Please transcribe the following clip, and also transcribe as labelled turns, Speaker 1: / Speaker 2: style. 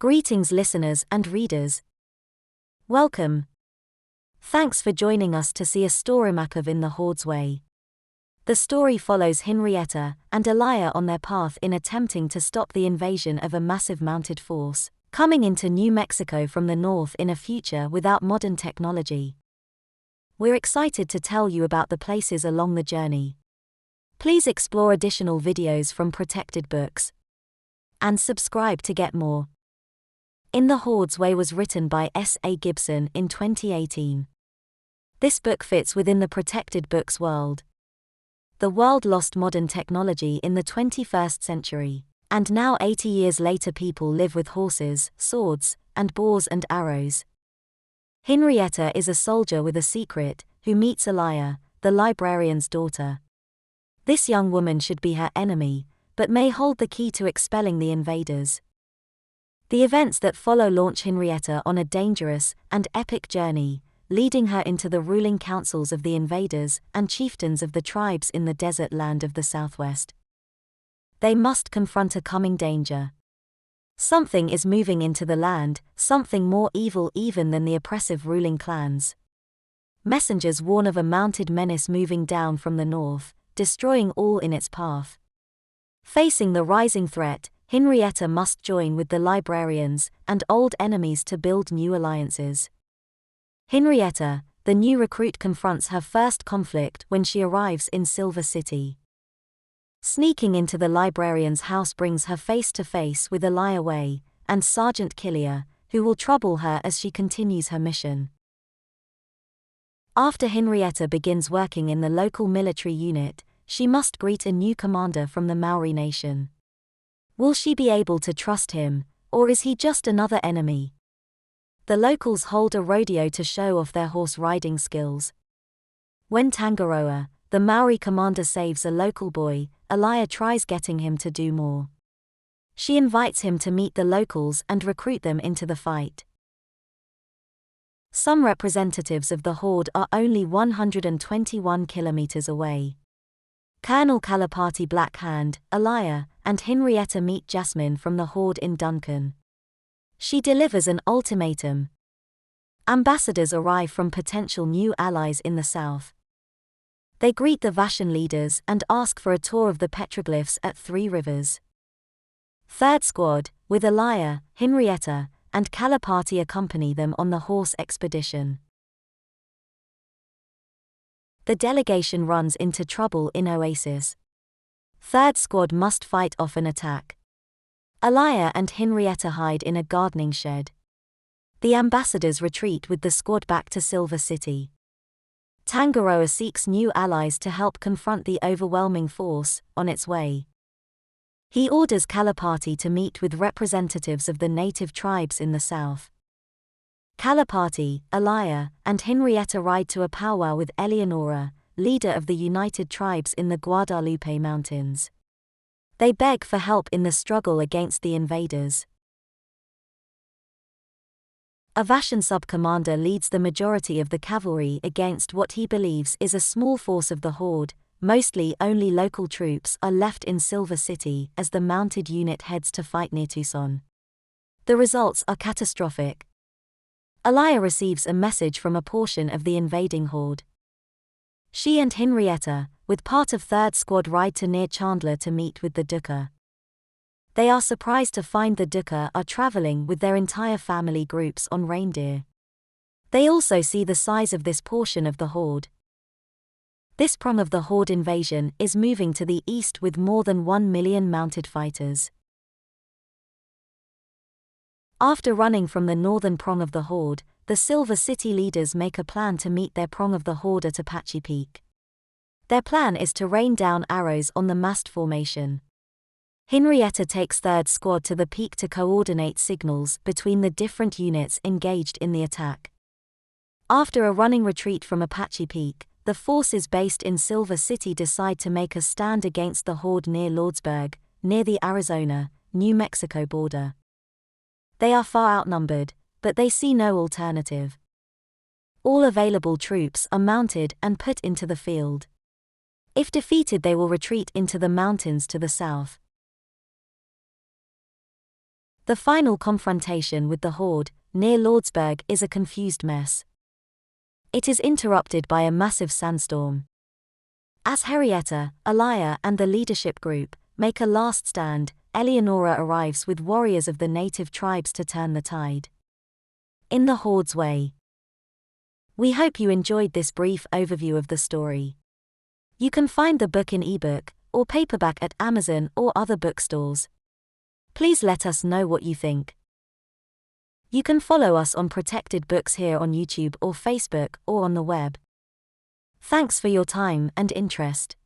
Speaker 1: Greetings listeners and readers. Welcome. Thanks for joining us to see a storymap of In the Horde's Way. The story follows Henrietta and Elia on their path in attempting to stop the invasion of a massive mounted force, coming into New Mexico from the north in a future without modern technology. We're excited to tell you about the places along the journey. Please explore additional videos from Protected Books and subscribe to get more. In the Horde's Way was written by S.A. Gibson in 2018. This book fits within the Protected Books world. The world lost modern technology in the 21st century, and now 80 years later people live with horses, swords, and bows and arrows. Henrietta is a soldier with a secret, who meets Elia, the librarian's daughter. This young woman should be her enemy, but may hold the key to expelling the invaders. The events that follow launch Henrietta on a dangerous and epic journey, leading her into the ruling councils of the invaders and chieftains of the tribes in the desert land of the southwest. They must confront a coming danger. Something is moving into the land, something more evil even than the oppressive ruling clans. Messengers warn of a mounted menace moving down from the north, destroying all in its path. Facing the rising threat, Henrietta must join with the librarians and old enemies to build new alliances. Henrietta, the new recruit, confronts her first conflict when she arrives in Silver City. Sneaking into the librarian's house brings her face to face with Elia Way and Sergeant Killier, who will trouble her as she continues her mission. After Henrietta begins working in the local military unit, she must greet a new commander from the Maori nation. Will she be able to trust him, or is he just another enemy? The locals hold a rodeo to show off their horse riding skills. When Tangaroa, the Maori commander, saves a local boy, Elia tries getting him to do more. She invites him to meet the locals and recruit them into the fight. Some representatives of the Horde are only 121 kilometers away. Colonel Kalapati Blackhand, Elia, and Henrietta meet Jasmine from the Horde in Duncan. She delivers an ultimatum. Ambassadors arrive from potential new allies in the south. They greet the Vashan leaders and ask for a tour of the petroglyphs at Three Rivers. Third Squad, with Elia, Henrietta, and Kalapati, accompany them on the horse expedition. The delegation runs into trouble in Oasis. Third Squad must fight off an attack. Elia and Henrietta hide in a gardening shed. The ambassadors retreat with the squad back to Silver City. Tangaroa seeks new allies to help confront the overwhelming force on its way. He orders Kalapati to meet with representatives of the native tribes in the south. Kalapati, Elia, and Henrietta ride to a powwow with Eleonora, leader of the United Tribes in the Guadalupe Mountains. They beg for help in the struggle against the invaders. A Vashan sub-commander leads the majority of the cavalry against what he believes is a small force of the Horde. Mostly only local troops are left in Silver City as the mounted unit heads to fight near Tucson. The results are catastrophic. Elia receives a message from a portion of the invading Horde. She and Henrietta, with part of Third Squad, ride to near Chandler to meet with the Dukkha. They are surprised to find the Dukkha are traveling with their entire family groups on reindeer. They also see the size of this portion of the Horde. This prong of the Horde invasion is moving to the east with more than 1 million mounted fighters. After running from the northern prong of the Horde, the Silver City leaders make a plan to meet their prong of the Horde at Apache Peak. Their plan is to rain down arrows on the massed formation. Henrietta takes Third Squad to the peak to coordinate signals between the different units engaged in the attack. After a running retreat from Apache Peak, the forces based in Silver City decide to make a stand against the Horde near Lordsburg, near the Arizona-New Mexico border. They are far outnumbered, but they see no alternative. All available troops are mounted and put into the field. If defeated, they will retreat into the mountains to the south. The final confrontation with the Horde, near Lordsburg, is a confused mess. It is interrupted by a massive sandstorm. As Henrietta, Elia, and the leadership group make a last stand, Eleonora arrives with warriors of the native tribes to turn the tide. In the Horde's way. We hope you enjoyed this brief overview of the story. You can find the book in ebook or paperback at Amazon or other bookstores. Please let us know what you think. You can follow us on Protected Books here on YouTube or Facebook or on the web. Thanks for your time and interest.